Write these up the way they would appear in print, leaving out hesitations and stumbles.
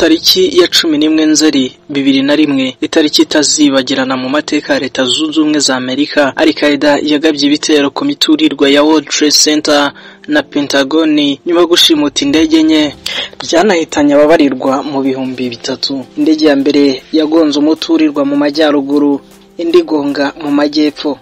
tariki ya 11 Nzeri 2001 itariki itazibagirana mu mateka ya Leta Zunze Ubumwe za Amerika. Al-Qaeda yagabye ibitero ku miturirwa ya World Trade Center na Pentagoni nyuma yo gushimuta indege enye byanahitanye ababarirwa mu bihumbi 3. Indege ya mbere yagonze umuturirwa mu majyaruguru, indi gonga mu majyepfo,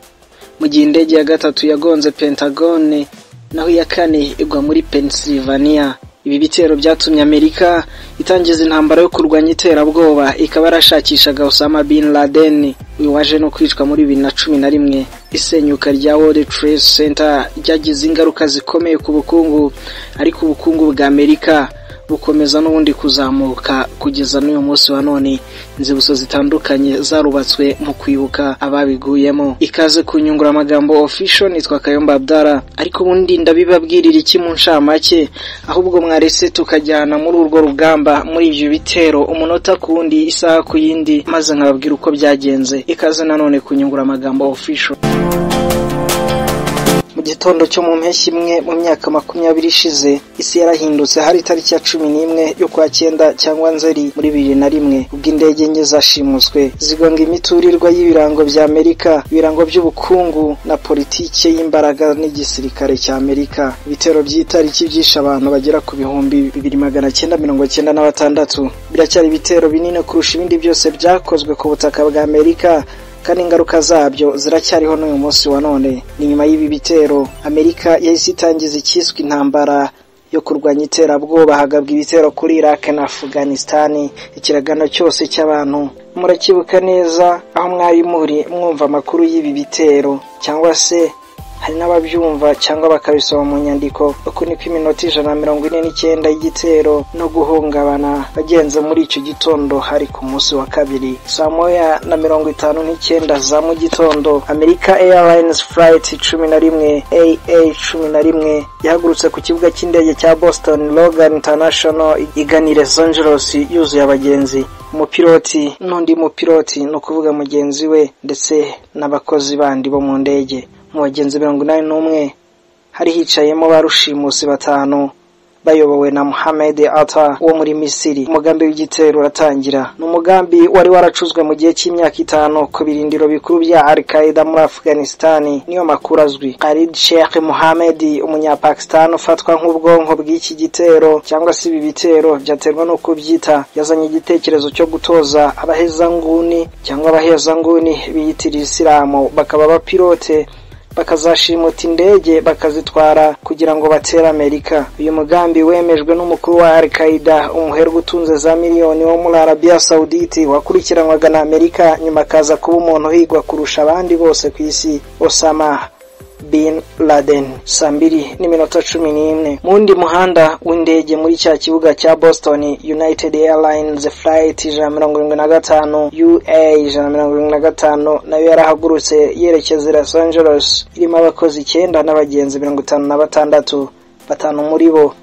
mu gihe indege ya gatatu yagonze Pentagoni naho iya kane igwa muri Pennsylvania. Ibi bitero byatumye Amerika itangiza intambara yo kurwanya iterabwoba, ikaba yarashakishaga Osama bin Laden uyu waje no kwicwa muri 2011. Isenyuka rya World Trade Center ryagize ingaruka zikomeye ku bukungu, ariko ubukungu bwa Amerika bukomeza n'ubundi kuzamuka kugeza n'uyu munsi wa none. Inzibutso zitandukanye zarubatswe mu kwibuka ababiguyemo. Ikaze kunyungura amagambo official, nitwa Kayomba Abdara, ariko ubundi ndabibabwirira iki mu nshamake, ahubwo mwarese tukajyana muri urwo rugamba, muri ivyo bitero umunota kundi isaha kuyindi, maze nkababwira uko byagenze. Ikaze nanone kunyungura amagambo official. Mu gitondo cyo mu mpeshyi imwe mu myaka 20 ishize, isi yarahindutse. Hari tariki ya 11 yo kwa 9 cyangwa Nzeri muri 2001 ubwo indege enye zashimuswe zigonga imiturirwa y'ibirango bya Amerika, ibirango by'ubukungu na politiki y'imbaraga n'igisirikare cya Amerika. Ibitero by'itariki byishe abantu bagera ku bihumbi 2996. Biracyari ibitero binini kurusha ibindi byose byakozwe ku butaka bwa Amerika, kandi ingaruka zabyo ziracyariho n'uyu munsi wa none. Ni nyuma y'ibi bitero Amerika yahise itangiza ikiswe intambara yo kurwanya iterabwoba, hagabwa ibitero kuri Iraq na Afghanistan. Ikiragano cyose cy'abantu murakibuka neza aho mwari muri mwumva amakuru y'ibi bitero, cyangwa se hari n'ababyumva cyangwa bakabisoma mu nyandiko. Uko niko iminota 149 y'igitero no guhungabana bagenze muri icyo gitondo. Hari ku munsi wa kabiri saa 1:59 za mu gitondo, America Airlines Flight 11 AA11 yahagurutse ku kibuga cy'indege cya Boston Logan International igana Los Angeles yuzuye abagenzi. Umupiloti n'undi mupiloti, no kuvuga mugenzi we, ndetse n'abakozi bandi bo mu ndege. Mu bagenzi 81 hari hicayemo barushimusi 5 bayobowe na Mohamed Atta wo muri Misiri. Umugambi w'igitero uratangira. N'umugambi wari waracuzwe mu gihe cy'imyaka 5 ku birindiro bikuru bya Al-Qaeda muri Afghanistan. Niyo makuru azwi. Khalid Sheikh Mohammed, umunyapakistan ufatwa nk'ubwonko bw'iki gitero, cyangwa se ibi bitero byaterwa no kubyita, yazanye igitekerezo cyo gutoza abahezanguni cyangwa abahezanguni biyitira Islamu bakaba abapilote, bakazashimuta indege bakazitwara kugira ngo batere Amerika. Uyu mugambi wemejwe n'umukuru wa Al-Qaeda, umuherwe utunze za miliyoni wo muri Arabia Saudite, wakurikiranwaga na Amerika, nyuma akaza kuba umuntu higwa kurusha abandi bose ku isi, Osama bin Laden. Saa 2:11 mundi muhanda w'indege muri cya kibuga cya Boston, United Airlines Flight 175 UA175 nayo yarahagurutse yerekeza Los Angeles, irimo abakozi 9 n'abagenzi 56. 5 muri bo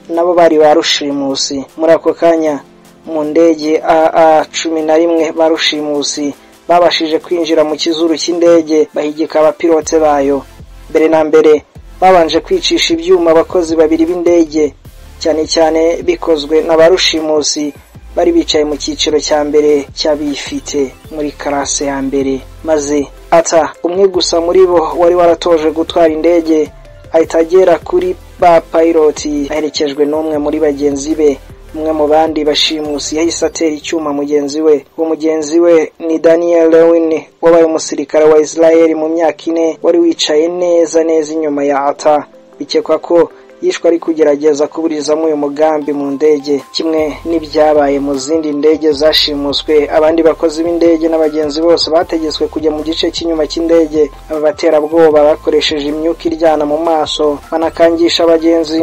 nabo bari barushimusi. Muri ako kanya mu ndege AA11 barushimusi babashije kwinjira mu kizuru cy'indege, bahigika abapilote bayo. Mbere na mbere babanje kwicisha ibyuma abakozi 2 b'indege, cyane cyane bikozwe n'abarushimusi bari bicaye mu cyiciro cya mbere cy'abifite muri classe ya mbere. Maze Ata, umwe gusa muri bo wari waratoje gutwara indege, ahita agera kuri ba piloti aherekejwe n'umwe muri bagenzi be. Umwe mu bandi bashimusi yahise atera icyuma mugenzi we. Uwo mugenzi we ni Daniel Lewin, wabaye umusirikare wa Israel mu myaka 4, wari wicaye neza inyuma ya Ata. Bikekwa ko yishwe ari kugerageza kuburizamo uyu mugambi mu ndege, kimwe n'ibyabaye mu zindi ndege zashimuswe. Abandi bakozi b'indege n'abagenzi bose bategetswe kujya mu gice cy'inyuma cy'indege. Aba baterabwoba bakoresheje imyuka iryana mu maso banakangisha abagenzi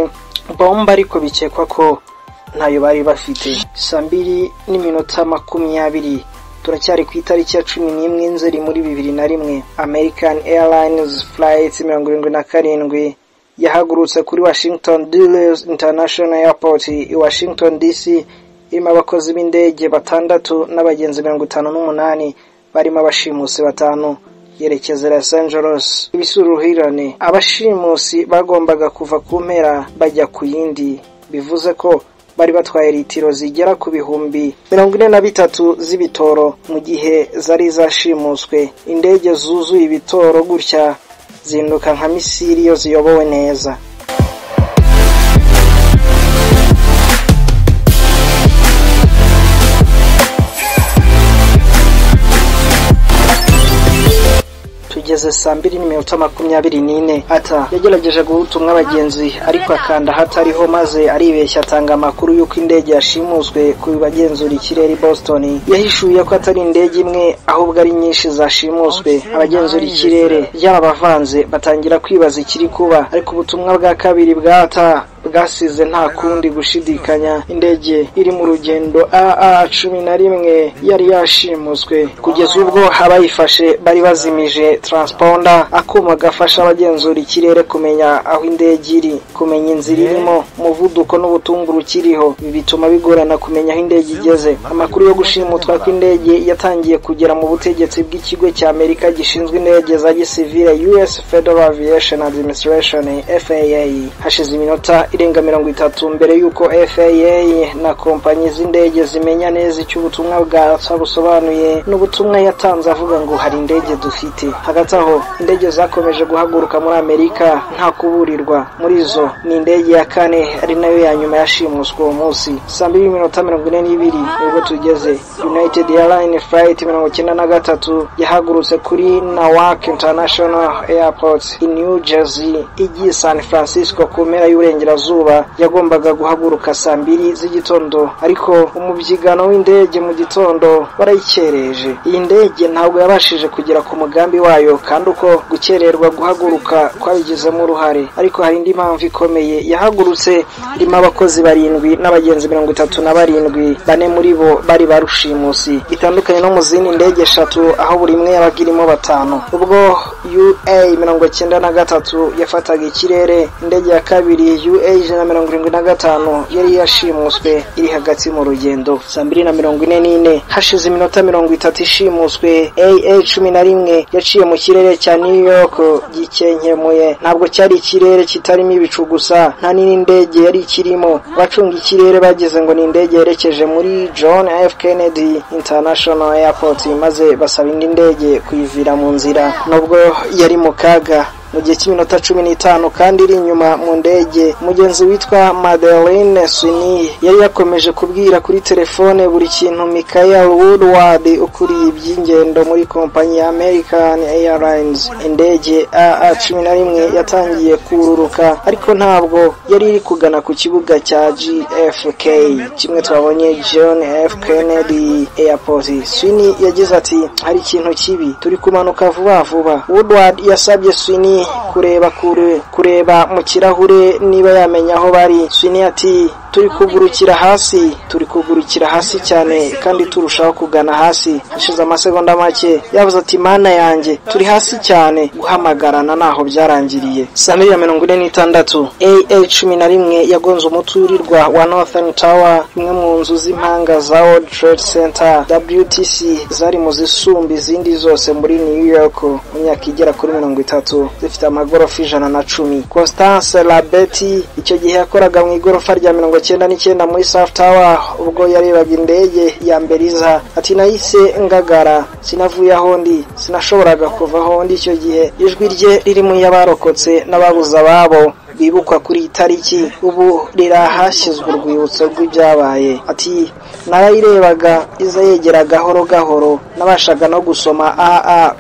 bomba, ariko bikekwa ko ntayo bari bafite. Saa 2:20 turacyari ku itariki ya 11 Nzeri muri 2001. American Airlines Flight 77 yahagurutse kuri Washington Dulles International Airport i Washington DC, irimo abakozi b'indege 6 n'abagenzi 58, barimo abashimusi 5, yerekeza Los Angeles. Ibisuruhirane, abashimusi bagombaga kuva ku mpera bajya ku yindi, bivuze ko bari batwaye litiro zigera ku bihumbi 43 z'ibitoro mu gihe zari zashimuswe. Indege zuzuye ibitoro gutya zinduka nka misiri iyo ziyobowe neza. Tugeze saa 2:24 ata yagerageje guhutumwa abagenzi ariko akanda hatariho maze aribeshya atanga amakuru yuko indege yashimuswe ku bagenzura ikirere Boston. Yahishuye ko atari indege imwe ahubwo ari nyinshi zashimuswe. Abagenzura ikirere byarabavanze batangira kwibaza ikiri kuba, ariko ubutumwa bwa kabiri bwata bwasize nta kundi gushidikanya indege iri mu rugendo AA11 yari yashimuswe. Kugeza ubwo abayifashe bari bazimije transponder, akuma gafasha abagenzura ikirere kumenya aho indege iri, kumenya inzira irimo, umuvuduko n'ubutunguru kiriho. Ibi bituma bigorana kumenya aho indege igeze. Amakuru yo gushimutwa kw'indege yatangiye kugera mu butegetsi bw'ikigo cya Amerika gishinzwe indege za gisivile US Federal Aviation Administration FAA hashize iminota irenga 30 mbere yuko FAA na kompanyi z'indege zimenya neza icyo ubutumwa bwasobanuye n'ubutumwa yatanze avuga ngo hari indege dufite. Hagati aho indege zakomeje guhaguruka muri Amerika nta kuburirwa. Muri zo ni indege ya kane ari nayo ya nyuma yashimuswe uwo munsi. Saa 2:42 ubwo tugeze United Airlines Flight 93 yahagurutse kuri Newark International Airport in New Jersey igiye San Francisco ku mpera y'uburengerazuba. Yagombaga guhaguruka saa 2 z'igitondo, ariko umubyigano w'indege mu gitondo barayikereje. Iyi ndege ntabwo yabashije kugera ku mugambi wayo, kandi uko gukererwa guhaguruka kwabigizemo uruhare. Ariko hari indi mpamvu ikomeye. Yahagurutse irimo abakozi 7 n'abagenzi 37, bane muri bo bari barushimusi. Itandukanye no mu zindi ndege 3 aho buri imwe yabagirimo 5. Ubwo UA93 yafataga ikirere, indege ya kabiri UA175 yari yashimuswe iri hagati mu rugendo. Saa 2:44 hashize iminota 30 ishimuswe. AA11 yaciye mu kirere cya New York gikenkemuye. Ntabwo cyari ikirere kitarimo ibicu gusa, nta nini indege yari kirimo. Abacunga ikirere bageze ngo ni indege yerekeje muri John F. Kennedy International Airport, maze basaba indi ndege kuyivira mu nzira nubwo yari mu kaga. Mu gihe cy'iminota 15 kandi iri inyuma mu ndege, mugenzi witwa Madeleine Sweeney yari yakomeje kubwira kuri telefone buri kintu Michael Woodward ukuriye iby'ingendo muri kompanyi ya American Airlines. Indege AA11 yatangiye kururuka, ariko ntabwo yari iri kugana ku kibuga cya JFK kimwe twabonye John F. Kennedy Airport. Sweeney yagize ati hari ikintu kibi, turi kumanuka vuba vuba. Woodward yasabye Sweeney kureba mu kirahure niba yamenya aho bari. Sweeney ati turi kugurukira hasi cyane kandi turushaho kugana hasi. Hashize amasegonda make yavuze ati mana yanjye turi hasi cyane, guhamagarana naho byarangiriye. Saa 2:46 AA11 yagonze umuturirwa wa Northern Tower, imwe mu nzu z'impanga za World Trade Center WTC zari mu zisumba izindi zose muri New York mu myaka igera kuri 30, zifite amagorofa 110. Constance Labeti icyo gihe yakoraga mu igorofa rya 99 muri South Tower. Ubwo yarebaga indege ya mbere iza, ati nahise ngagara, sinavuye aho ndi, sinashoboraga kuva aho ndi. Icyo gihe ijwi rye riri mu yabarokotse n'ababuza babo bibukwa kuri tariki. Ubu rirahashyizwe urwibutso rw'ibyabaye. Ati narayirebaga iza yegera gahoro gahoro, nabashaga no gusoma AA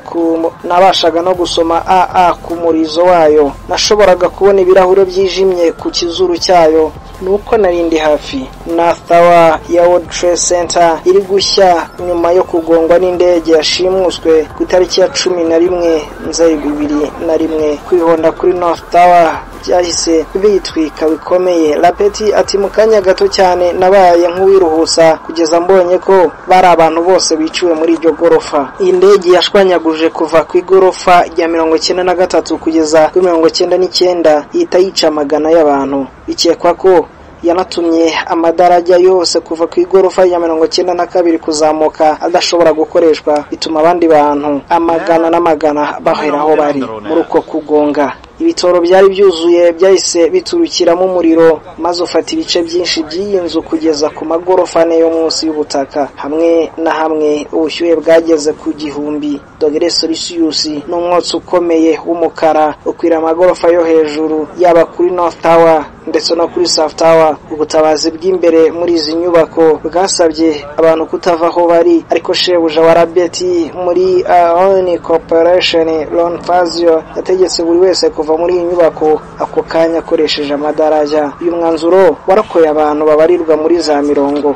ku murizo wayo. Nashoboraga kubona ibirahure byijimye ku kizuru cyayo. Nuko narindi hafi North Tower ya World Trade Center iri gushya nyuma yo kugongwa n'indege yashimuswe ku itariki ya 11 Nzeri 2001. Kwihonda kuri North Tower byahise bitwika bikomeye. Lapeti ati mu kanya gato cyane nabaye nk'uwiruhusa kugeza mbonye ko bari abantu bose biciwe muri iryo gorofa. Iyi ndege yashwanyaguje kuva ku igorofa rya 93 kugeza kuri 99 ihita yica magana y'abantu. Bikekwa ko yanatumye amadaraja yose kuva ku igorofa ya 92 kuzamuka adashobora gukoreshwa, bituma abandi bantu amagana n'amagana bahera aho bari muri uko kugonga. ibitoro byari byuzuye byahise biturukiramo umuriro maze ufata ibice byinshi by'iyi nzu kugeza ku magorofa ane yo munsi y'ubutaka. Hamwe na hamwe ubushyuhe bwageze ku 1000 dogere Celsius n'umwotsi ukomeye w'umukara ukwira amagorofa yo hejuru yaba kuri North Tower ndetse no kuri South Tower. Ubutabazi bw'imbere muri izi nyubako bwasabye abantu kutava aho bari, ariko shebuja wa Rabeti muri Oni Corporation Ron Fazio yategetse buri wese kuva muri iyi nyubako ako kanya akoresheje amadaraja. Uyu mwanzuro warakoye abantu babarirwa muri za mirongo.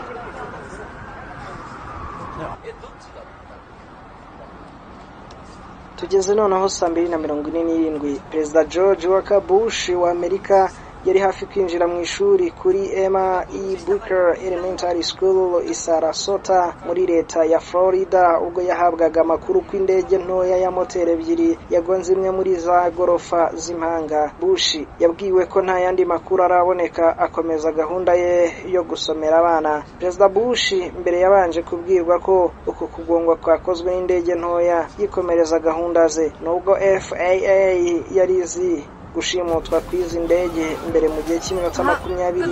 Tugeze noneho 2:47. Perezida George W. Bush wa Amerika yari hafi kwinjira mu ishuri kuri Emma E. Booker Elementary School i Sarasota muri leta ya Florida ubwo yahabwaga amakuru ko indege ntoya ya moteri ebyiri yagonze imwe muri za gorofa z'impanga. Bush yabwiwe ko nta yandi makuru araboneka, akomeza gahunda ye yo gusomera abana. Perezida Bush mbere yabanje kubwirwa ko uko kugongwa kwakozwe n'indege ntoya yikomereza gahunda ze, nubwo FAA yarizi gushimutwa kwizi ndege imbere mu gihe cy'iminota 20.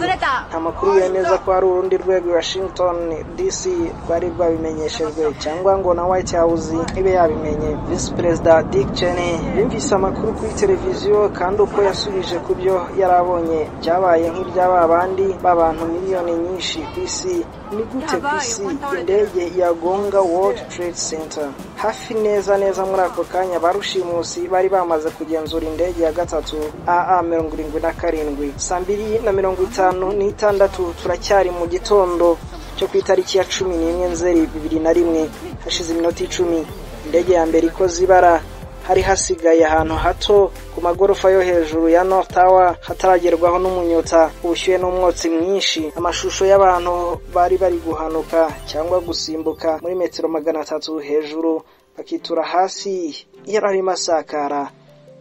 Nta makuru yemeza ko hari urundi rwego Washington DC rwari rwabimenyeshejwe cyangwa ngo na White House ibe yabimenye. Vice President Dick Cheney yumvise amakuru kuri televiziyo kandi uko yasubije ku byo yarabonye byabaye nk'iby'aba bandi b'abantu miliyoni nyinshi ku isi. Ni gute ku isi indege yagonga World Trade Center? Hafi neza muri ako kanya barushimusi bari bamaze kugenzura indege ya gatatu AA-77. 2:56 turacyari mu gitondo cyo ku itariki ya 11 Nzeri 2001. Hashize iminota 10 indege ya mbere ikoze ibara. Hari hasigaye ahantu hato ku magorofa yo hejuru ya North Tower hataragerwaho n'umunyota, ubushyuhe n'umwotsi mwinshi. Amashusho y'abantu bari guhanuka cyangwa gusimbuka muri metero 300 hejuru bakitura hasi yarari masakara.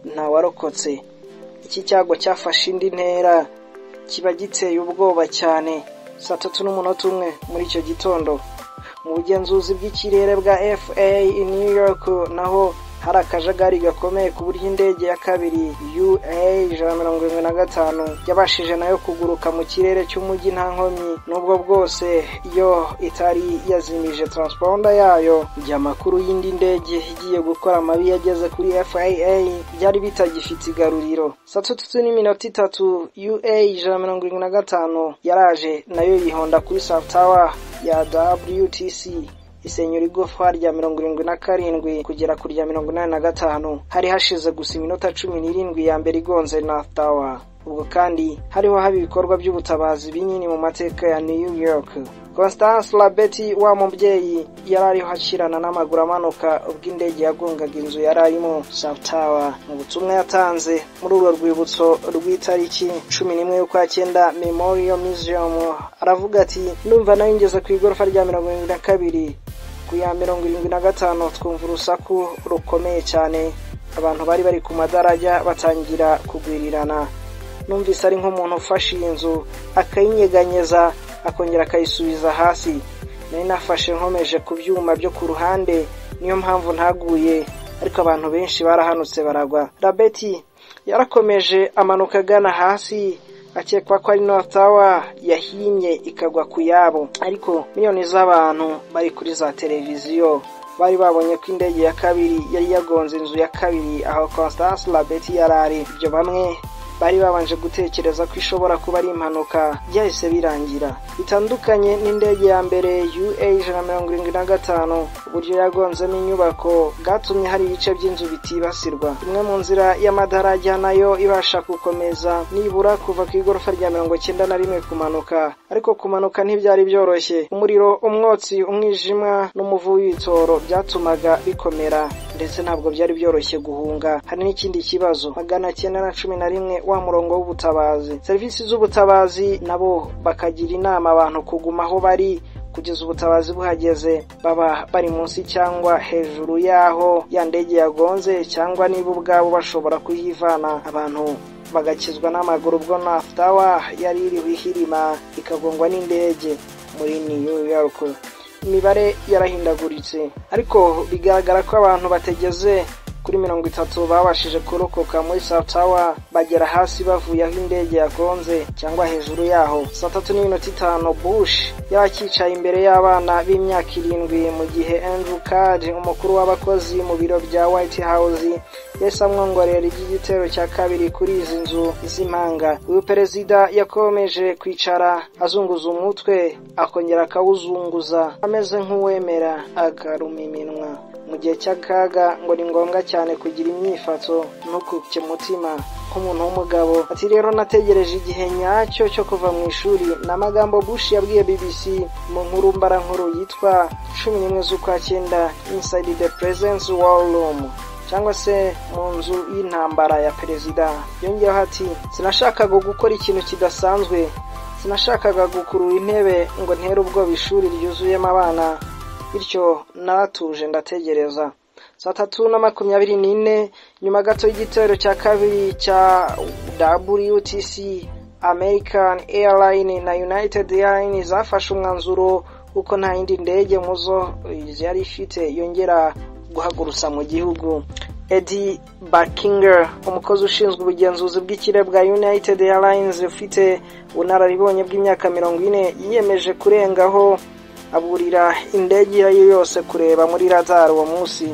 Nta warokotse. Iki cyago cyafashe indi ntera kiba giteye ubwoba cyane. 3:01 muri icyo gitondo mu bugenzuzi bw'ikirere bwa FAA i New York naho hari akajagari gakomeye ku buryo indege ya kabiri UA-175 yabashije nayo kuguruka mu kirere cy'umujyi nta nkomyi, nubwo bwose iyo itari yazimije transponder yayo. Igihe amakuru y'indi ndege igiye gukora amabi yageze kuri FAA byari bitagifite igaruriro. 3:03 UA-175 yaraje nayo yihonda kuri South Tower ya WTC isenyura igorofa rya 77 kugera kuri rya 85. Hari hashize gusa iminota 17 ya mbere igonze North Tower. Ubwo kandi hariho haba ibikorwa by'ubutabazi binini mu mateka ya New York. Constance Labeti wa mubyeyi yarariho hakirana n'amaguru amanuka ubwo indege yagongaga inzu yararimo South Tower. Mu butumwa yatanze muri urwo rwibutso rw'itariki 11 y'Ukwakenda Memorial Museum aravuga ati, ndumva nayo ngeze ku igorofa rya 72 ku ya 75 twumva urusaku rukomeye cyane. Abantu bari ku madarajya batangira kugwirirana. Numvise ari nk'umuntu ufashe inzu akayinyeganyeza akongera akayisubiza hasi. Nari nafashe nkomeje ku byuma byo ku ruhande, niyo mpamvu ntaguye, ariko abantu benshi barahanutse baragwa. Rabeti yarakomeje amanuka gana hasi, akekwa ko ari North Tower yahimye ikagwa ku yabo. Ariko miliyoni z'abantu bari kuri za televiziyo bari babonye ko indege ya kabiri yari yagonze inzu ya kabiri aho Constance Labeti yarari. Ibyo bamwe bari babanje gutekereza ko ishobora kuba ari impanuka byahise birangira. Bitandukanye n'indege ya mbere UA-175 uburyo yagonzemo inyubako bwatumye hari ibice by'inzu bitibasirwa. Imwe mu nzira y'amadarajya nayo ibasha gukomeza nibura kuva ku igorofa rya 91 kumanuka, ariko kumanuka ntibyari byoroshye. Umuriro, umwotsi, umwijima n'umuvu w'ibitoro byatumaga bikomera, ndetse ntabwo byari byoroshye guhunga. Hari n'ikindi kibazo, 911 wa murongo w'ubutabazi. Serivisi z'ubutabazi nabo bakagira inama abantu kuguma aho bari kugeza ubutabazi buhageze, baba bari munsi cyangwa hejuru yaho ya ndege yagonze, cyangwa niba ubwabo bashobora kuyivana. Abantu bagakizwa n'amaguru ubwo North Tower yari iri wihirima ikagongwa n'indege muri New York. Imibare yarahindaguritse, ariko bigaragara ko abantu bategeze kuri 30 babashije kurokoka muri South Tower bagera hasi bavuye aho indege yagonze cyangwa hejuru yaho. 3:05 Bush yakicaye imbere y'abana b'imyaka 7 mu gihe Andrew Card umukuru w'abakozi mu biro bya White House yasamwongorera igitero cya kabiri kuri izi nzu z'impanga. Uyu perezida yakomeje kwicara azunguza umutwe akongera akawuzunguza ameze nk'uwemera akaruma iminwa. Mu gihe cy'akaga ngo ni ngombwa cyane kugira imyifato no kuke mutima nk'umuntu w'umugabo. Ati rero nategereje igihe nyacyo cyo kuva mu ishuri. N'amagambo Bush yabwiye BBC mu nkuru mbarankuru yitwa 11 z'ukwa 9 Inside the President's War Room cyangwa se mu nzu y'intambara ya perezida. Yongeyeho ati sinashakaga gukora ikintu kidasanzwe, sinashakaga gukurura intebe ngo ntere ubwoba ishuri ryuzuyemo abana, bityo naratuje ndategereza. 3:24 nyuma gato y'igitero cya kabiri cya WTC, American Airlines na United Airlines zafashe umwanzuro uko nta yindi ndege muzo yari ifite yongera guhagurutsa mu gihugu. Eddie Barkinger umukozi ushinzwe ubugenzuzi bw'ikirere bwa United Airlines ufite ubunararibonye bw'imyaka 40 yiyemeje kurengaho aburira indege yayo yose kureba muri radar uwo munsi.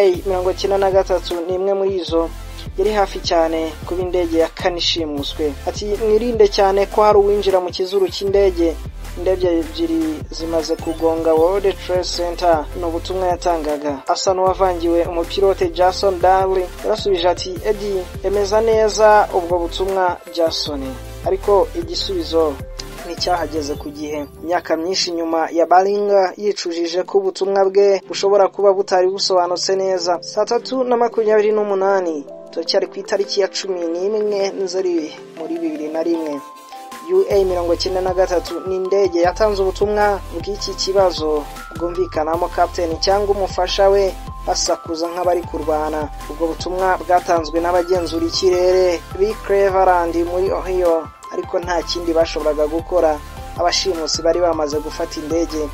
UA-93 ni imwe muri izo yari hafi cyane kuba indege ya kane ishimuswe. Ati mwirinde cyane ko hari uwinjira mu kizuru cy'indege. Indege ebyiri zimaze kugonga World Trade Center n'ubutumwa yatangaga. Asa n'uwavangiwe umupilote Jason Daly yarasubije ati Eddie emeza neza ubwo butumwa Jason, ariko igisubizo nticyahageze ku gihe. Imyaka myinshi nyuma ya Baringa yicujije ko ubutumwa bwe bushobora kuba butari busobanutse neza. 3:28 turacyari ku itariki ya 11 Nzeri muri 2001. UA-93 ni indege yatanze ubutumwa bw'iki kibazo bwumvikanamo captain cyangwa umufasha we basakuza nk'abari kurwana. Ubwo butumwa bwatanzwe n'abagenzura ikirere b'i Cleveland muri Ohio, ariko nta kindi bashoboraga gukora. Abashimusi bari bamaze gufata indege.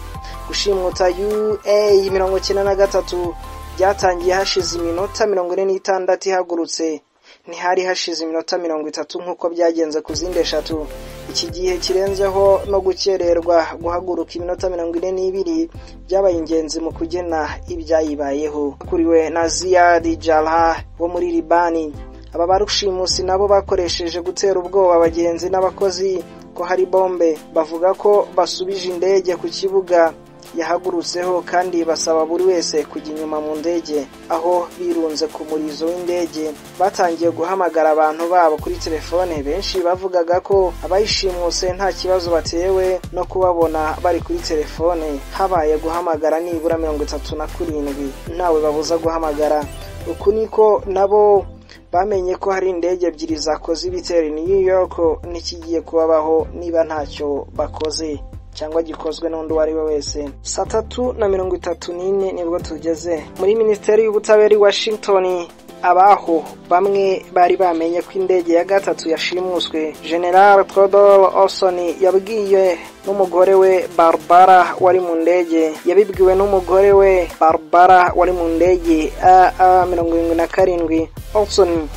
Gushimuta UA-93 byatangiye hashize iminota 46 ihagurutse. Ntihari hashize iminota 30 nk'uko byagenze ku zindi 3. Iki gihe kirenzeho no gukererwa guhaguruka iminota 42 byabaye ingenzi mu kugena ibyayibayeho. Kuriwe na Ziad Jarrah wo muri Libani. Aba barushimusi nabo bakoresheje gutera ubwoba abagenzi n'abakozi ko hari bombe. Bavuga ko basubije indege ku kibuga yahagurutseho kandi basaba buri wese kujya inyuma mu ndege. Aho birunze ku murizo w'indege batangiye guhamagara abantu babo kuri telefone. Benshi bavugaga ko abayishimuse nta kibazo batewe no kubabona bari kuri telefone. Habaye guhamagara nibura 37 nawe babuza guhamagara. Uku niko nabo bamenye ko hari indege ebyiri zakoze ibitero New York n'ikigiye kubabaho niba ntacyo bakoze cyangwa gikozwe n'undi wari we wese. 3:34 nibwo tugeze muri Minisiteri y'Ubutabera i Washington. Abaho bamwe bari bamenye ko indege ya gatatu yashimuswe. General Theodore Olson yabwiye n'umugore we Barbara wari mu ndege. Yabibwiwe n'umugore we Barbara wari mu ndege AA-77. Olson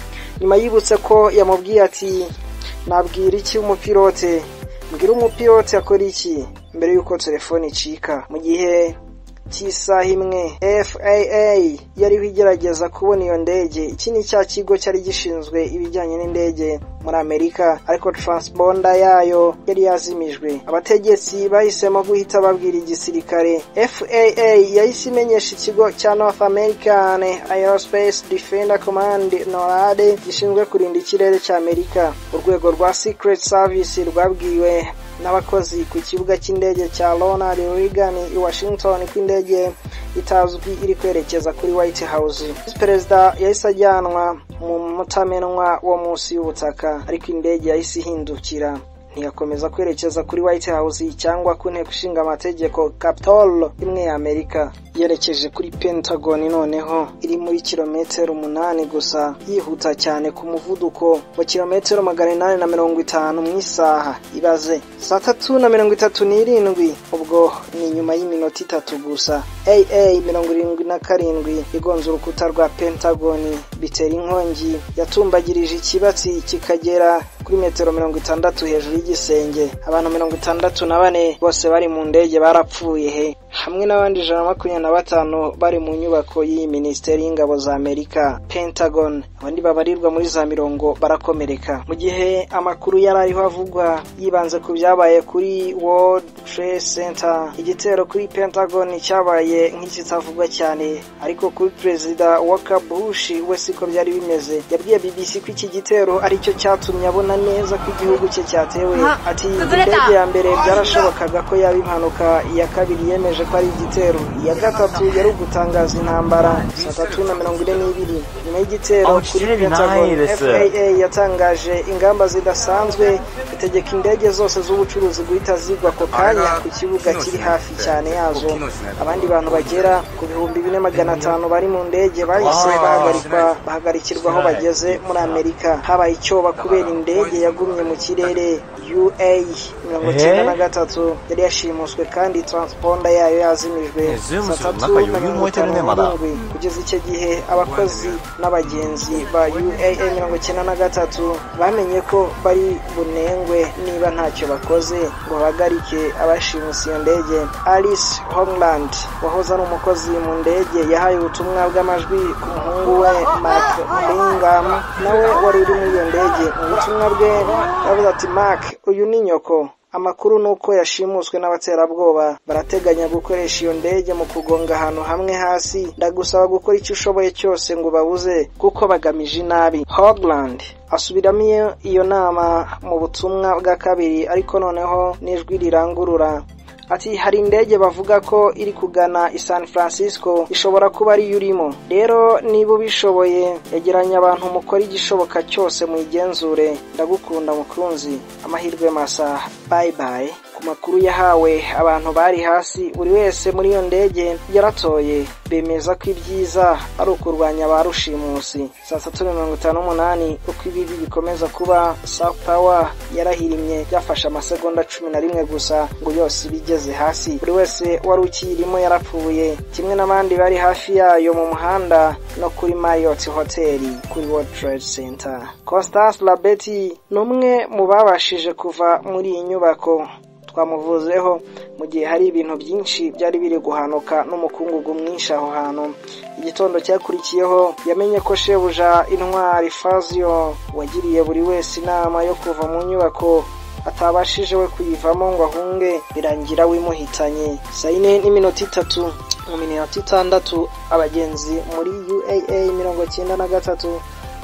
nyuma yibutse ko yamubwiye ati nabwira iki umupilote, mbwira umupilote akora iki mbere yuko telefone icika. Mu gihe cy'isaha imwe FAA yari bigerageza kubona iyo ndege. Iki ni cya kigo cyari gishinzwe ibijyanye n'indege muri Amerika, ariko transponder yayo yari yazimijwe. Abategetsi bahisemo guhita babwira igisirikare. FAA yahise imenyesha ikigo cya North American Aerospace Defender Command NORAD gishinzwe kurinda ikirere cya Amerika. Urwego rwa Secret Service rwabwiwe n'abakozi ku kibuga cy'indege cya Ronald Reagan i Washington ko indege itazwi iri kwerekeza kuri White House. Perezida yahise ajyanwa mu mutamenwa wo munsi y'ubutaka, ariko indege yahise ihindukira ntiyakomeza kwerekeza kuri White House cyangwa ku nteko ishinga amategeko Capitol imwe ya Amerika. Yerekeje kuri Pentagon noneho iri muri kilometero 8 gusa, yihuta cyane ku muvuduko wa kilometero 850 mu isaha. Ibaze saa 3:37 ubwo ni nyuma y'iminota 3 gusa. AA-77 igonze urukuta rwa Pentagon bitera inkongi yatumbagirije ikibatsi kikagera kuri metero 60 hejuru y'igisenge. Abantu 64 bose bari mu ndege barapfuye hamwe n'abandi 125 bari mu nyubako y'iyi Minisiteri y'Ingabo za Amerika Pentagon. Abandi babarirwa muri za 100 barakomereka. Mu gihe amakuru yarariho avugwa yibanze ku byabaye kuri World Trade Center, igitero kuri Pentagon cyabaye nk'ikitavugwa cyane, ariko kuri Perezida Walker Bush we siko byari bimeze. Yabwiye BBC ko iki gitero ari cyo cyatumye abona neza ko igihugu cye cyatewe. Ati indege ya mbere byarashobokaga ko yaba impanuka, iya kabiri yemeje ko ari igitero, iya gatatu yari ugutangaza intambara. Saa 3:42 nyuma y'igitero kuri Pentagon, FAA yatangaje ingamba zidasanzwe itegeka indege zose z'ubucuruzi guhita zigwa ako kanya ku kibuga kiri hafi cyane yazo. Abandi bantu bagera ku 4500 bari mu ndege bahise bahagarikirwa aho bageze muri Amerika. Habaye icyoba kubera indege yagumye mu kirere. UA-93 yari yashimuswe kandi transponder yayo yazimijwe. Saa 3:57 kugeza icyo gihe abakozi n'abagenzi ba UA-93 bamenye ko bari bunengwe niba ntacyo bakoze ngo bahagarike abashimusi iyo ndege. Alice Homeland wahoze ari umukozi mu ndege yahaye ubutumwa bw'amajwi ku muhungu we Mark Bingham nawe wari uri muri iyo ndege. Mu butumwa bwe yavuze ati, Mark, uyu ni nyoko. Amakuru nuko yashimuswe n'abaterabwoba, barateganya gukoresha iyo ndege mu kugonga ahantu hamwe hasi. Ndagusaba gukora icyo ushoboye cyose ngo babuze kuko bagamije inabi. Homeland asubiramo iyo nama mu butumwa bwa kabiri, ariko noneho n'ijwi rirangurura. Ati hari indege bavuga ko iri kugana i San Francisco, ishobora kuba ari yurimo. Rero niba bishoboye yegeranya abantu mukora igishoboka cyose mu igenzure. Ndagukunda mukunzi, amahirwe masa, bye bye. Ku makuru yahawe abantu bari hasi, buri wese muri iyo ndege yaratoye, bemeza ko ibyiza ari ukurwanya barushimusi. Saa 3:58 uko ibibi bikomeza kuba, South Tower yarahirimye, byafashe amasegonda 11 gusa ngo yose bigeze hasi. Buri wese wari ukirimo yarapfuye, kimwe n'abandi bari hafi yayo mu muhanda no kuri Marriott Hotel kuri World Trade Center. Constance Labeti numwe mu babashije kuva muri iyi nyubako twamuvuzeho mu gihe hari ibintu byinshi byari biri guhanuka n'umukungugu mwinshi aho hantu. Igitondo cyakurikiyeho yamenye ko shebuja intwari Fazio wagiriye buri wese inama yo kuva mu nyubako atabashije we kuyivamo ngo ahunge, birangira wimuhitanye. Saa 4:03 mu minota 6 abagenzi muri UAA-93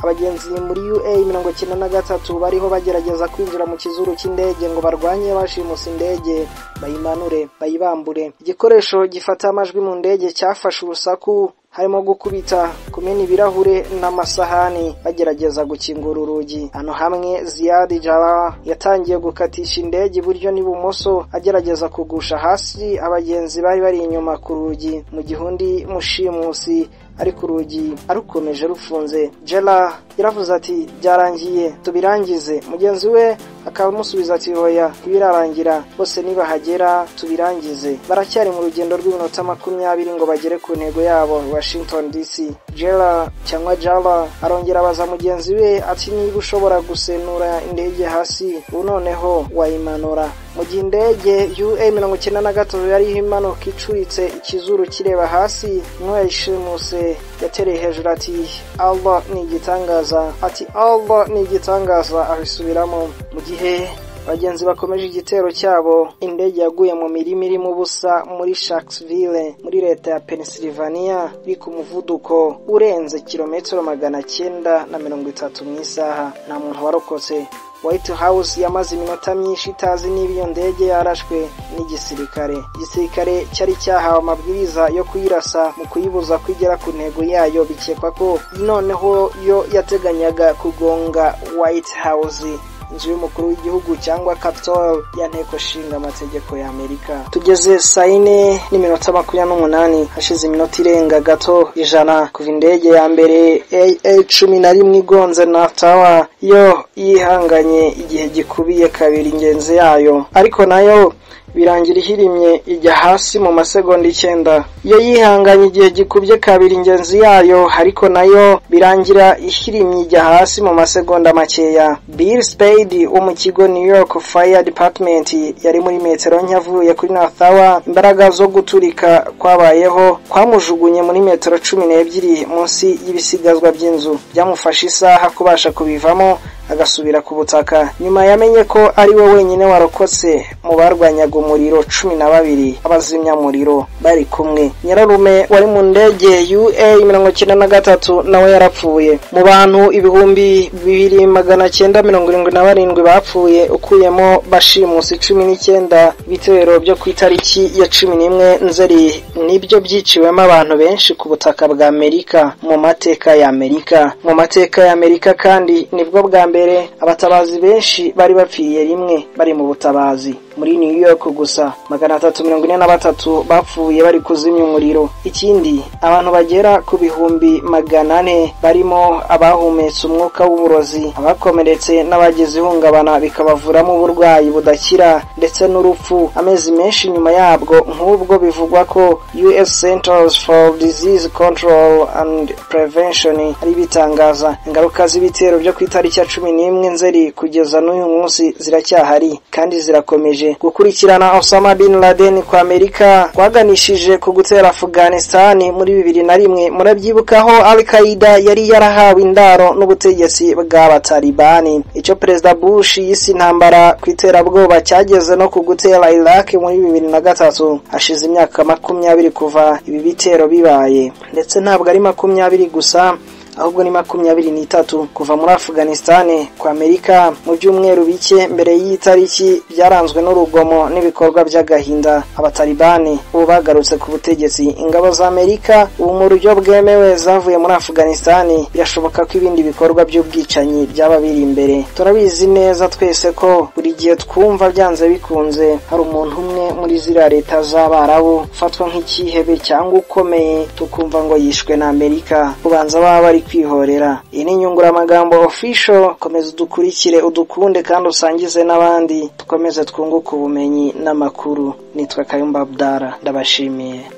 abagenzi muri UA-93 bariho bagerageza kwinjira mu kizuru cy'indege ngo barwanye abashimusi indege, bayimanure, bayibambure. Igikoresho gifata amajwi mu ndege cyafashe urusaku, harimo gukubita, kumena ibirahure n'amasahani bagerageza gukingura urugi. Hano hamwe Ziad Jara yatangiye gukatisha indege iburyo n'ibumoso agerageza kugusha hasi abagenzi bari bari inyuma ku rugi, mu gihundi mushimusi ariko urugi arukomeje rufunze. Jela yaravuze ati, byarangiye, tubirangize. Mugenzi we akamusubiza ati, hoya, ibirarangira, bose nibahagera tubirangize. Baracyari mu rugendo rw'iminota 20 ngo bagere ku ntego yabo Washington DC. Jela cyangwa Jala arongera abaza mugenzi we ati, niba ushobora gusenura indege hasi noneho wayimanura. Mu gihe indege UA-93 yari imanuka icuritse, ikizuru kireba hasi, mwayishimuse yatereye hejuru ati, Allah ni igitangaza. Ati, Allah ni igitangaza, abisubiramo. Mu gihe abagenzi bakomeje igitero cyabo, indege yaguye mu mirima iri mu busa muri Sharksville muri leta ya Pennsylvania, iri ku muvuduko urenze kilometero 930 mu isaha. Nta muntu warokotse. White House yamaze iminota myinshi itazi niba iyo ndege yarashwe n'igisirikare. Igisirikare cyari cyahawe amabwiriza yo kuyirasa mu kuyibuza kwigera ku ntego yayo, bikekwa ko noneho yo yateganyaga kugonga White House. inzu y'umukuru w'igihugu cyangwa Capitol ya nteko nshinga amategeko ya Amerika. Tugeze saa 4:28 hashize iminota irenga gato ijana kuva indege ya mbere AA-11 igonze na Tower yo yihanganye igihe gikubiye kabiri ingenzi yayo, ariko nayo birangira ihirimye ijya hasi mu masegonda 9. Iyo yihanganye igihe gikubye kabiri ingenzi yayo, ariko nayo birangira ihirimye ijya hasi mu masegonda makeya. Bill Spade wo mu kigo New York Fire Department yari muri metero nyavuye kuri North Tower. Imbaraga zo guturika kwabayeho kwamujugunye muri metero 12 munsi y'ibisigazwa by'inzu, byamufasha isaha kubasha kubivamo agasubira ku butaka. Nyuma yamenye ko ari we wenyine warokotse mu barwanyaga umuriro 12 abazimya muriro bari kumwe. Nyirarume wari mu ndege UA-93 nawe yarapfuye. Mu bantu 2977 bapfuye ukuyemo bashimuswe 19. Ibitero byo ku itariki ya 11 Nzeri nibyo byiciwemo abantu benshi ku butaka bwa Amerika mu mateka ya Amerika. Mu mateka ya Amerika kandi nibwo bwa mbere abatabazi benshi bari bapfiye rimwe bari mu butabazi. Muri New York gusa 343 bapfuye bari kuzimya umuriro. Ikindi, abantu bagera ku bihumbi 400 barimo abahumetse umwuka w'uburozi, abakomeretse n'abagize ihungabana bikabavuramo uburwayi budakira ndetse n'urupfu amezi menshi nyuma yabwo, nk'ubwo bivugwa ko US Centers for Disease Control and Prevention ari bitangaza. Ingaruka z'ibitero byo ku itariki ya 11 Nzeri kugeza n'uyu munsi ziracyahari kandi zirakomeje. Gukurikirana Osama bin Laden kwa Amerika kwaganishije ku gutera Afghanistan muri 2001. Murabyibukaho Al-Qaeda yari yarahawe indaro n'ubutegetsi bw'abatalibani. Icyo President Bush yise intambara ku iterabwoba cyageze no ku gutera Iraq muri 2003. Hashize imyaka 20 kuva ibi bitero bibaye, ndetse ntabwo ari 20 gusa ahubwo ni 23 kuva muri Afghanistan kwa Amerika. Mu byumweru bike mbere y'itariki byaranzwe n'urugomo n'ibikorwa by'agahinda. Abatalibani ubu bagarutse ku butegetsi. Ingabo za Amerika ubu mu buryo bwemewe zavuye muri Afghanistan. Birashoboka ko ibindi bikorwa by'ubwicanyi byaba biri imbere. Turabizi neza twese ko buri gihe twumva byanze bikunze hari umuntu umwe muri ziriya leta z'Abarabu fatwa nk'ikihebe cyangwa ukomeye, tukumva ngo yishwe na Amerika. Ubanza baba bari kwihorera. Iyi ni Nyunguramagambo official. Komeza udukurikire, udukunde kandi usangize n'abandi, tukomeze twunguka ubumenyi n'amakuru. Nitwa Kayumba Abdara, ndabashimiye.